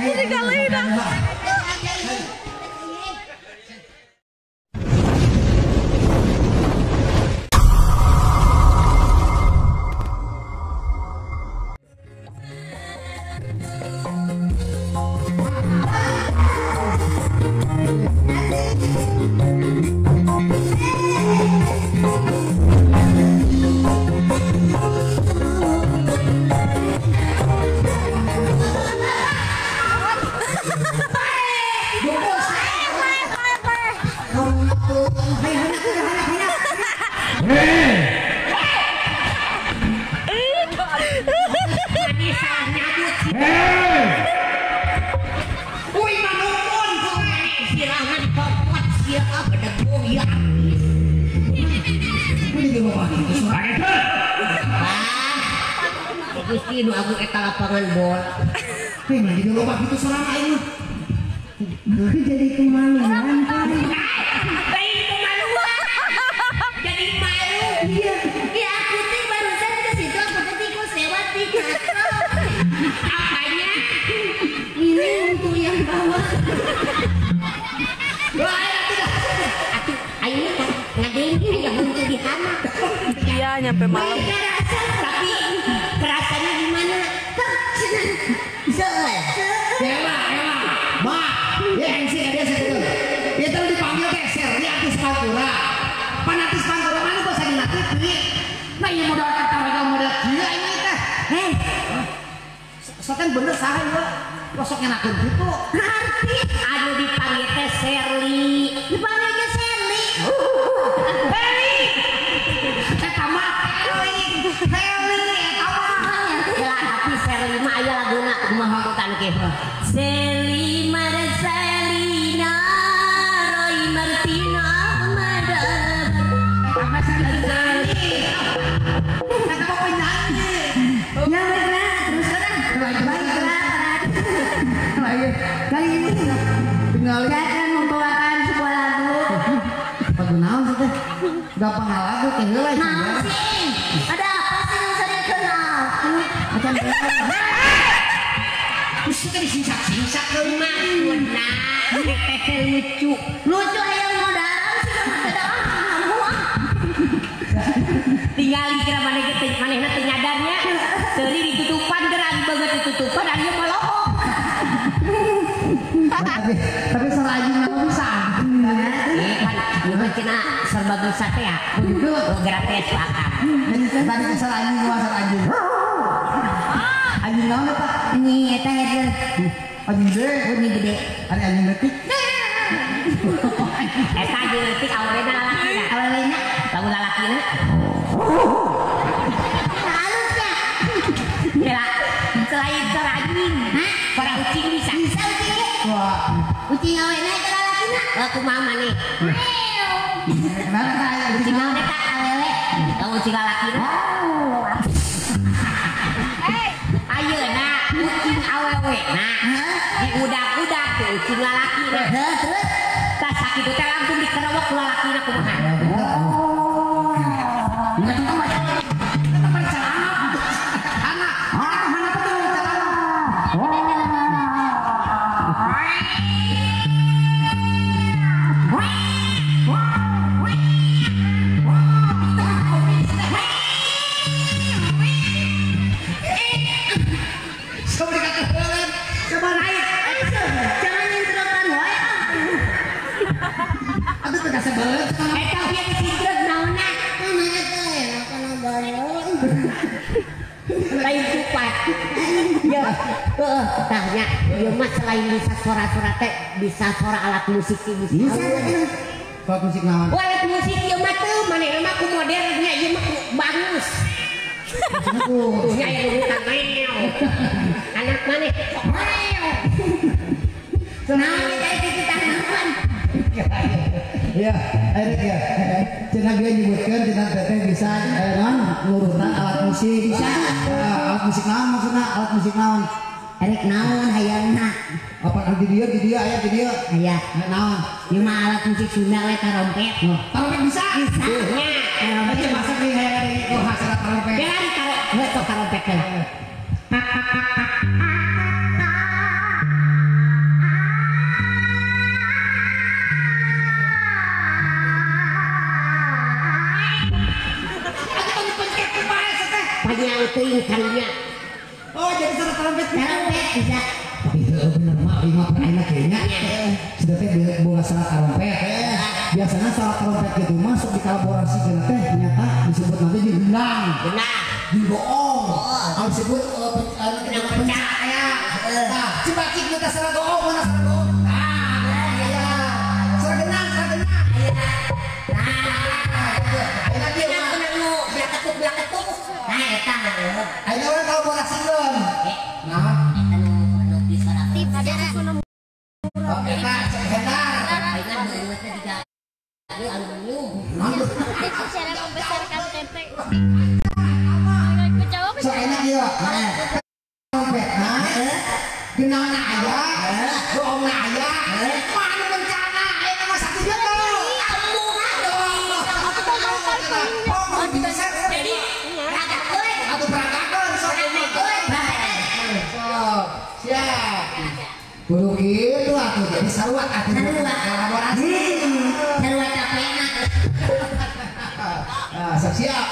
Atuh digaleuna. Gusti nu aku eta lapangan bola. Pengen di loba gitu selama ini. Jadi kemaluan kan. Bayi kemaluan. Jadi malu. Iya. Ya aku teh barusan ke situ aku teh tikus lewat di kantor. Apanya? Ini untuk yang bawah. Wah, atuh ayo ngadeng aya buntu di hana. Iya nyampe malam. Tapi perasaannya gimana? Ewa. Ma, ya sih ada satu. Dia tahu dipanggil keser, dia artis Pantura. Panatis Pantura mana kok saya dinatiti? Nah, ini modal kata modal gila ini teh. Soalnya bener salah ya. Kosoknya nakun gitu. Artis anu dipanggil teh Sherly. Dipanggil ke Sherly. Hei! Eta mah Heli. Tapi Sherly mah aya laguna kumaha kutan ke. Sherly Marcelina Roy Martina Madar. Apa sih nyanyi? Kata apa nyanyi? Ya baiklah, terus Kali ini tinggal akan membawakan sebuah lagu. lagu naon sih teh? Gampang lagu teh heula Nah, sih. Ada apa sih yang saya kenal? Macam terus kita disingsak-singsak ke Rumah lucu. Lucu yang modal sih ada apa? Tinggal dikira manehna teu nyadarnya. Seuri ditutupan geran banget ditutupan anu melokok. tapi serajin nggak bisa. Kan cina serba bisa teh ya. Begitu. Gerak teh suakan. Tadi kesel anjing gua serajin. Anjing naon eta? Ini eta header. Anjing gede. Ini gede. Ada anjing letik. Eta anjing letik awalnya lalakina. Awalnya lagu lalakina. Halusnya. Kira selain serajin, para ucing bisa. Bisa ucing. Wah. Ucing awalnya itu lalakina. Aku mama nih. Kenapa saya Ucing awalnya tak awalnya. Kamu ucing lalakina. Ayeuna ucing awewe nah diudak-udak tuh ucing lalaki terus tas sakitu teh langsung dikerewek ku lalakina kumaha enggak tahu macam apa celana anak mana betul celana coba dikatakan coba naik jangan nyentrokan wae aduh terasa banget eta biar disidreg naonna lain kupat ya tanya ieu mah selain bisa suara-suara teh bisa suara alat musik bisa kalau musik naon alat musik ieu mah teu manehna mah ku modernnya ieu mah bagus tuhnya yang urutan meo anak maneh meo naon eta kita naon iya Erik ya cenah dia nyebutkan cenah teteh bisa ngurutan alat musik bisa alat musik naon maksudna alat musik naon Erik naon hayangna apa di dia aya di dia aya naon ieu mah alat musik Sunda we tarompet tarompet bisa nya aja masak nih kayak di hasil tarompet ya ditaro we tok tarompet teh panjang ting kalinya. Oh jadi suara trompet Trompet bisa. tapi bener mak lima enak kayaknya sudah teh boga suara trompet biasanya suara trompet itu masuk di kolaborasi dengan teh ternyata disebut nanti di gendang Benar. di goong harus disebut pencak ya nah coba cik kita suara goong mana suara goong nah ya suara gendang ayo lagi Belah ketuk. Nah, eta ayo orang kolaborasi dong nah anu bisa Tips aja oh eta gendang ayeuna beungeut juga ieu aluminium. Tips cara membesarkan tempe. so enak ya trompet nah genang na aya goong na aya mana bencana ayo nama satu juga oh bisa Jadi, rada euy. atau peragakan so enak siap kudu gitu atuh jadi saruat atuh kolaborasi Sarua capena. nah siap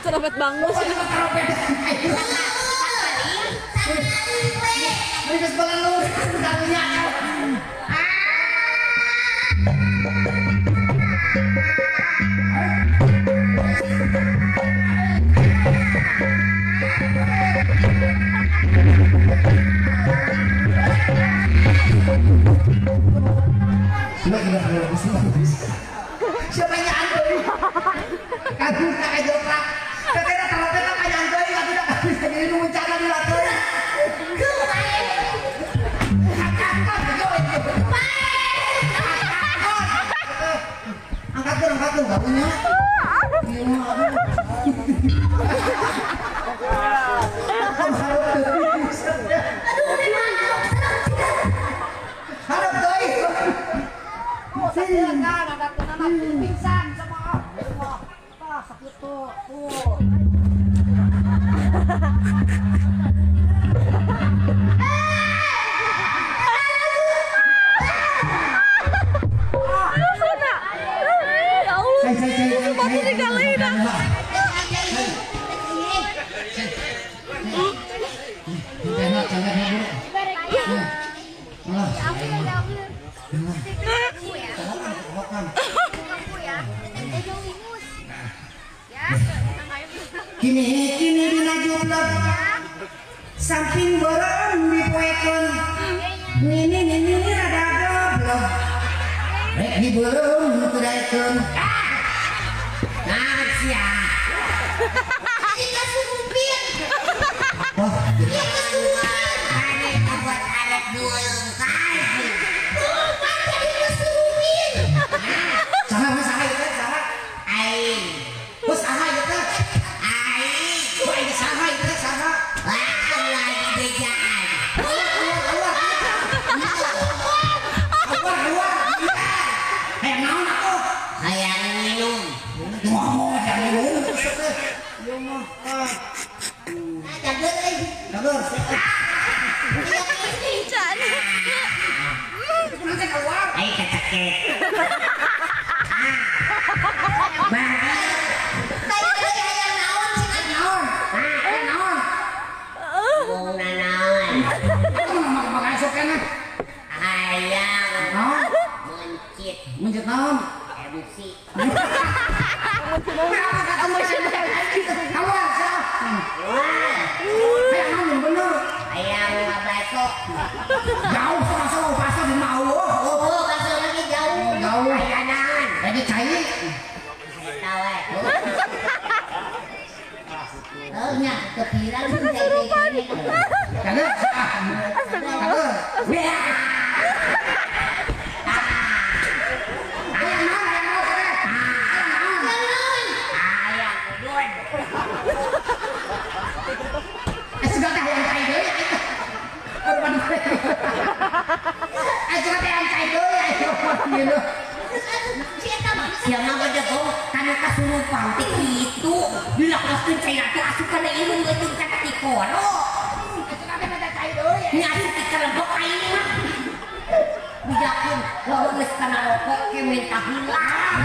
Trompet bangus. siapa yang anjing kamu tak aja pak katanya trompet tak aja anjing aku tak bisa jadi bencana di latar angkat tuh nggak punya harap doi pingsan sama sakit tuh Sepatu digalain dah. Kini dina jublek samping bareng dipoekeun ini rada goblok rek dibeureum tudaekeun Nah, sia. Kita sumpin. wah Arek buat arek dulu kai. Bukan jadi kesumpin. saha itu saha Aing. bos saha itu Aing. kok ini saha itu saha Wah, lagi bejaan. hayang naon aku Hayang minum. ngomong jangan dulu yo mah Jaga euy. sabar Pingsan. nanti keluar Aing kecekek. Bang. naon Wong nanaon. makan esok kan Hayang naon mencit mencet naon MC. Hayang ngabaso. jauh sama pasar di mau Oh, baso lagi jauh. jauh Hayanan. lagi cair Tawe. Oh, nya kepikiran gini. kagak kagak gitu. Siapa pada kau karena kasurupan teh itu dilakaskeun cai ratu asup kana ilmu leutik ka ti kono. Ini asup ti kelebok aing mah. Bijakeun lamun geus kana rokok ke minta hilang.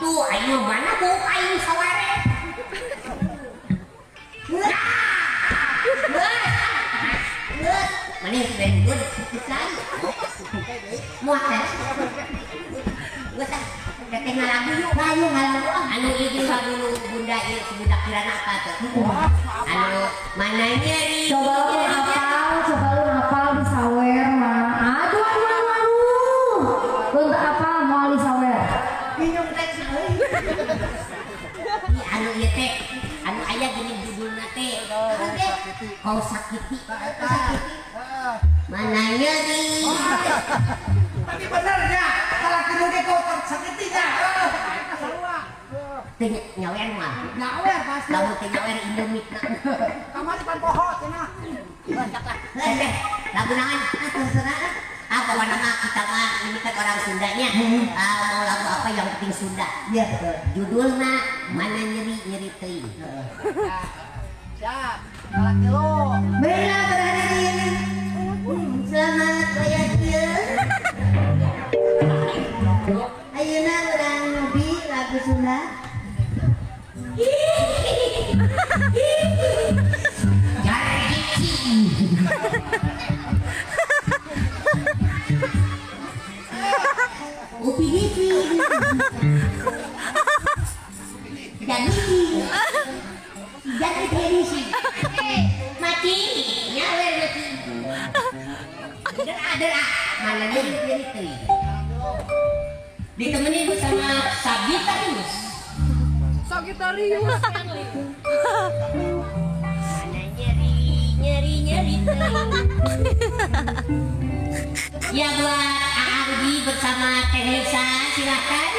Tuh aing mah mana bau aing saware. Mana yang sudah good, kan? Muak kan? Gue tak, teteh ngalamu yuk. Ngayu ngalamu. Anu ini dulu bunda ini sebudak kirana apa tuh? Anu mana nyeri? Coba lu hafal di sawer mah. Aduh. Lu tak apa mau di sawer? Minum teh sawer. Anu ieu teh, anu aya gini judulna teh. Kau sakiti. Mana nyeri? Tapi benernya kalau kinuge kau sakitinya. Teh nyawer mah. Nyawer pasti. Lamun teh nyawer Indomie. Kamari pan poho cenah. Teh, lagu nangan terserah. Apa nama kita mah ini kan orang Sundanya. Mau lagu apa yang penting Sunda. Iya betul. Judulnya mana nyeri teuing. Siap. Laki lo. Bela berhadirin. Selamat raya ayeuna urang nubi lagu Sunda. Upi hipi dan hipi jadi televisi mati nyawer mati ada mana jadi teuing ditemenin sama Sabitarius. Mana nyeri teuing. Ya buat Ardi bersama Teh Nisa silakan.